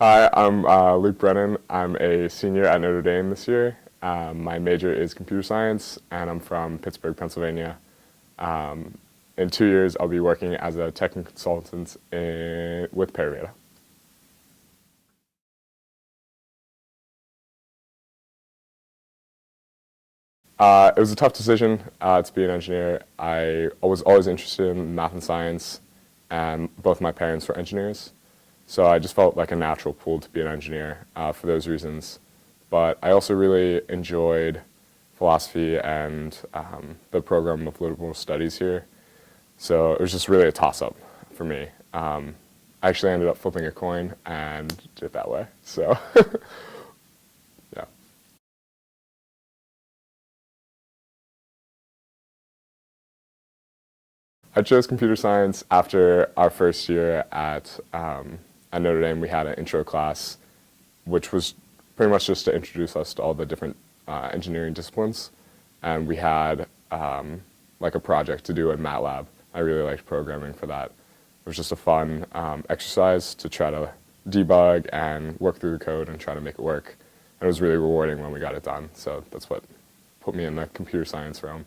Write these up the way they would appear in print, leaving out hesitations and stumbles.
Hi, I'm Luke Brennan. I'm a senior at Notre Dame this year. My major is computer science, and I'm from Pittsburgh, Pennsylvania. Um, in 2 years, I'll be working as a technical consultant with Peravita. It was a tough decision to be an engineer. I was always interested in math and science, and both my parents were engineers. So I just felt like a natural pull to be an engineer for those reasons. But I also really enjoyed philosophy and the program of liberal studies here. So it was just really a toss-up for me. I actually ended up flipping a coin and did it that way. So yeah. I chose computer science after our first year at Notre Dame. We had an intro class, which was pretty much just to introduce us to all the different engineering disciplines. And we had like a project to do in MATLAB. I really liked programming for that. It was just a fun exercise to try to debug and work through the code and try to make it work. And it was really rewarding when we got it done. So that's what put me in the computer science realm.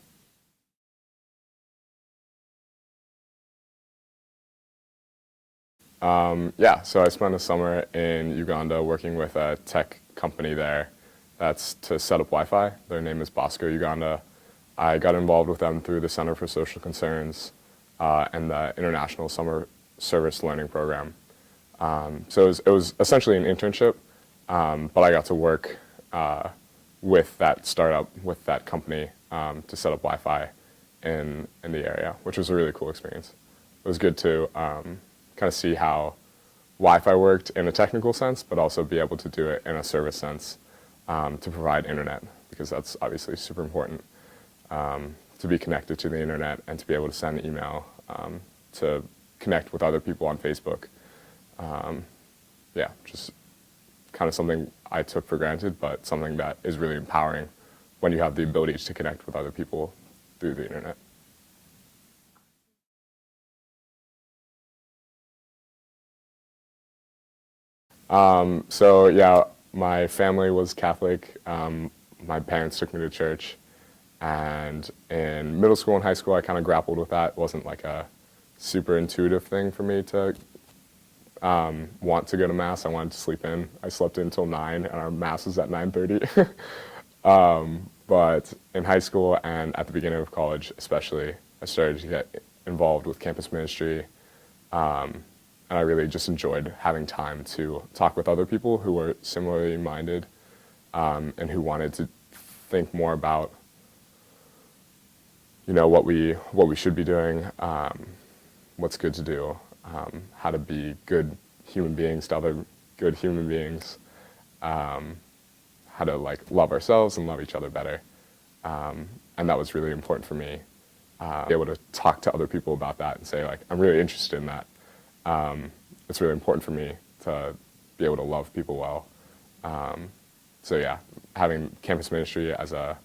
Yeah, so I spent a summer in Uganda working with a tech company there that's to set up Wi-Fi. Their name is Bosco Uganda. I got involved with them through the Center for Social Concerns and the International Summer Service Learning Program. So it was essentially an internship, but I got to work with that startup, with that company to set up Wi-Fi in the area, which was a really cool experience. It was good to kind of see how Wi-Fi worked in a technical sense, but also be able to do it in a service sense to provide internet, because that's obviously super important to be connected to the internet and to be able to send email, to connect with other people on Facebook. Yeah, just kind of something I took for granted, but something that is really empowering when you have the ability to connect with other people through the internet. So yeah, my family was Catholic. My parents took me to church, and in middle school and high school, I kind of grappled with that. It wasn't like a super intuitive thing for me to want to go to mass. I wanted to sleep in. I slept in until 9, and our mass was at 9:30. But in high school and at the beginning of college, especially, I started to get involved with campus ministry. And I really just enjoyed having time to talk with other people who were similarly minded and who wanted to think more about, what we should be doing, what's good to do, how to be good human beings to other good human beings, how to like love ourselves and love each other better. And that was really important for me. Be able to talk to other people about that and say, like, I'm really interested in that. It's really important for me to be able to love people well. So yeah, having campus ministry as a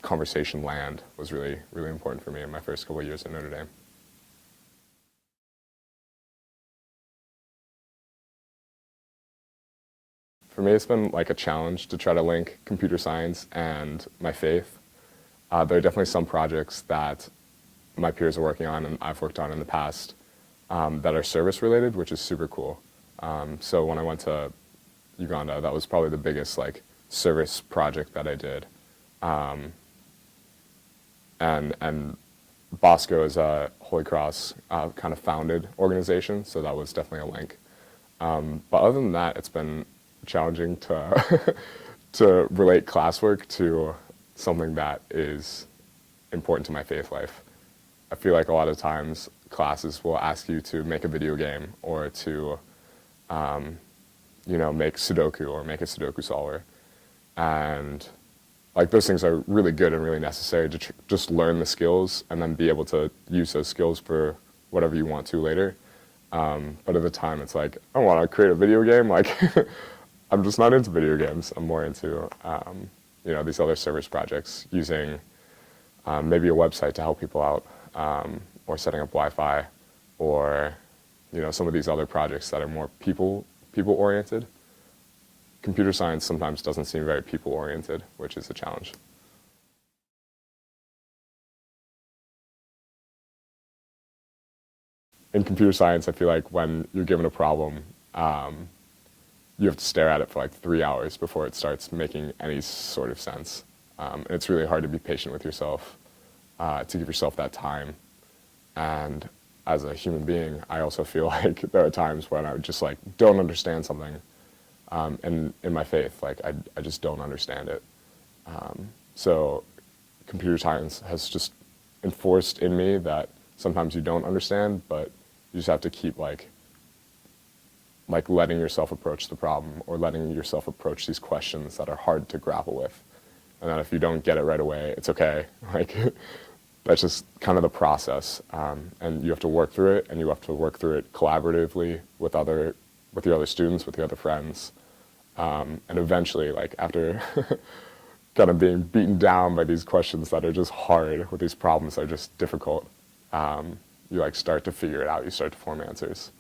conversation land was really, really important for me in my first couple of years at Notre Dame. For me, it's been like a challenge to try to link computer science and my faith. There are definitely some projects that my peers are working on and I've worked on in the past that are service related, which is super cool. So when I went to Uganda, that was probably the biggest like service project that I did. And Bosco is a Holy Cross kind of founded organization, so that was definitely a link. But other than that, it's been challenging to to relate classwork to something that is important to my faith life. I feel like a lot of times classes will ask you to make a video game or to, make Sudoku or make a Sudoku solver. And like those things are really good and really necessary to just learn the skills and then be able to use those skills for whatever you want to later. But at the time, it's like, I want to create a video game. Like, I'm just not into video games. I'm more into, these other service projects using maybe a website to help people out, or setting up Wi-Fi, or some of these other projects that are more people-oriented. Computer science sometimes doesn't seem very people-oriented, which is a challenge. In computer science, I feel like when you're given a problem, you have to stare at it for like 3 hours before it starts making any sort of sense. And it's really hard to be patient with yourself, to give yourself that time. And as a human being, I also feel like there are times when I just like don't understand something. And in my faith, like I just don't understand it. So computer science has just enforced in me that sometimes you don't understand, but you just have to keep like letting yourself approach the problem or letting yourself approach these questions that are hard to grapple with. And that if you don't get it right away, it's okay. Like that's just kind of the process. And you have to work through it, and you have to work through it collaboratively with your other students, with your other friends. And eventually, like after kind of being beaten down by these questions that are just hard, with these problems that are just difficult, you like start to figure it out, you start to form answers.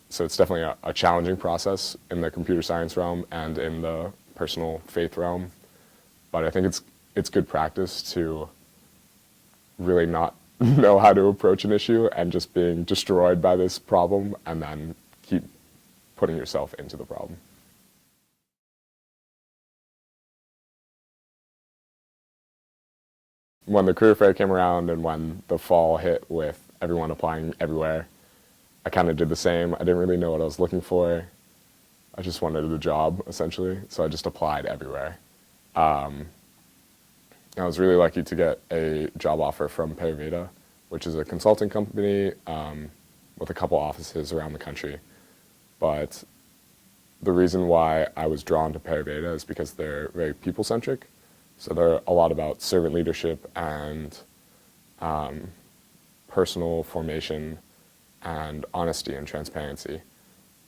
So it's definitely a challenging process in the computer science realm and in the personal faith realm. But I think it's good practice to really not know how to approach an issue and just being destroyed by this problem and then keep putting yourself into the problem. When the career fair came around and when the fall hit with everyone applying everywhere, I kind of did the same. I didn't really know what I was looking for. I just wanted a job, essentially, so I just applied everywhere. I was really lucky to get a job offer from Veda, which is a consulting company with a couple offices around the country. But the reason why I was drawn to Veda is because they're very people-centric. So they're a lot about servant leadership and personal formation and honesty and transparency.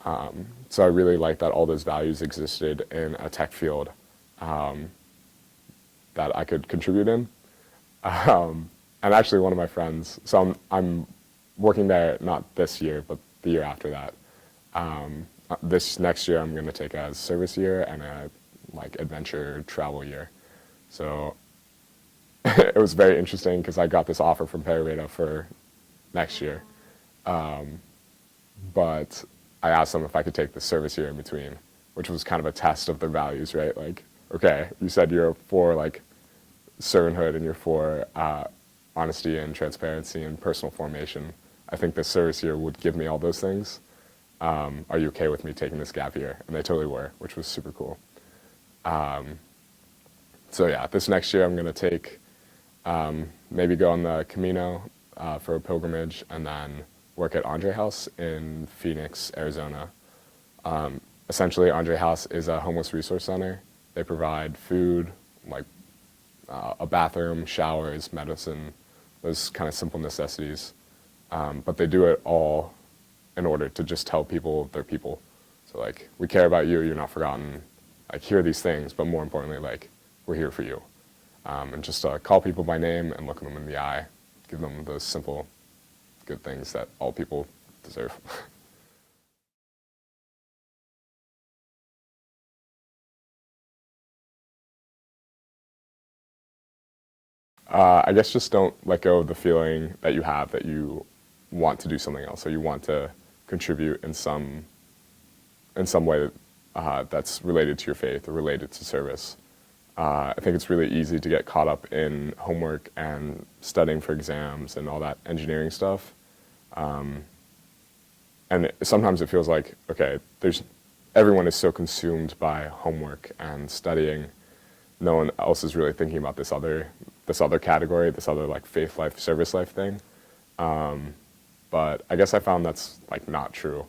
So I really like that all those values existed in a tech field that I could contribute in. And actually one of my friends, so I'm working there not this year, but the year after that. This next year I'm going to take a service year and a like adventure travel year. So it was very interesting because I got this offer from Veda for next year. But I asked them if I could take the service year in between, which was kind of a test of their values, right? Like, okay, you said you're for like servanthood and you're for honesty and transparency and personal formation. I think the service year would give me all those things. Are you okay with me taking this gap year? And they totally were, which was super cool. So yeah, this next year I'm going to take, maybe go on the Camino for a pilgrimage and then work at Andre House in Phoenix, Arizona. Essentially, Andre House is a homeless resource center. They provide food, like a bathroom, showers, medicine, those kind of simple necessities. But they do it all in order to just tell people they're people. So like, we care about you, you're not forgotten. Like, here are these things, but more importantly, like, we're here for you. And just call people by name and look them in the eye, give them those simple, good things that all people deserve. I guess just don't let go of the feeling that you have that you want to do something else, or you want to contribute in some way that's related to your faith or related to service. I think it's really easy to get caught up in homework and studying for exams and all that engineering stuff. And sometimes it feels like, okay, everyone is so consumed by homework and studying, no one else is really thinking about this other category, this other like faith life, service life thing. But I guess I found that's like not true.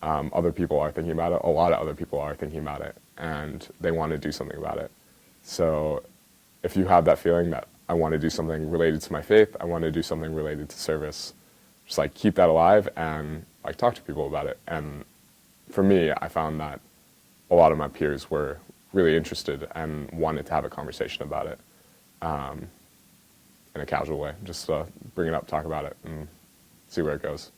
Other people are thinking about it. A lot of other people are thinking about it, and they want to do something about it. So if you have that feeling that I want to do something related to my faith, I want to do something related to service, just like keep that alive and like talk to people about it. And for me, I found that a lot of my peers were really interested and wanted to have a conversation about it in a casual way. Just bring it up, talk about it, and see where it goes.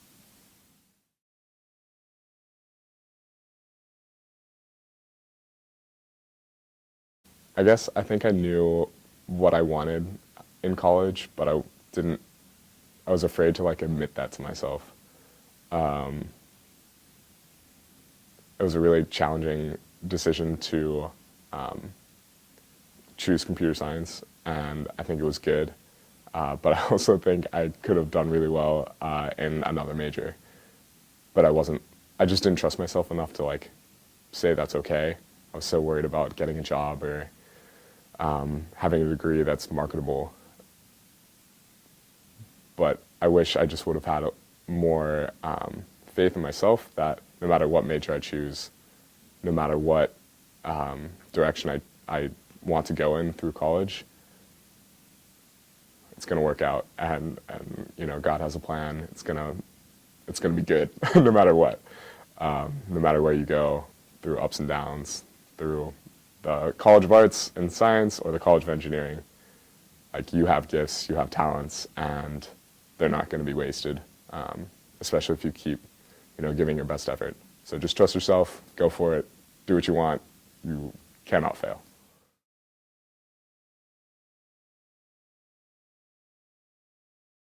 I guess I think I knew what I wanted in college, but didn't, I was afraid to like admit that to myself. It was a really challenging decision to choose computer science, and I think it was good. But I also think I could have done really well in another major. But I wasn't, I just didn't trust myself enough to like say that's okay. I was so worried about getting a job or having a degree that's marketable. But I wish I just would have had more faith in myself that no matter what major I choose, no matter what direction I want to go in through college, it's going to work out, and you know, God has a plan. It's gonna be good no matter what, no matter where you go, through ups and downs, through the College of Arts and Science or the College of Engineering. Like, you have gifts, you have talents, and they're not going to be wasted, especially if you keep, you know, giving your best effort. So just trust yourself, go for it, do what you want. You cannot fail.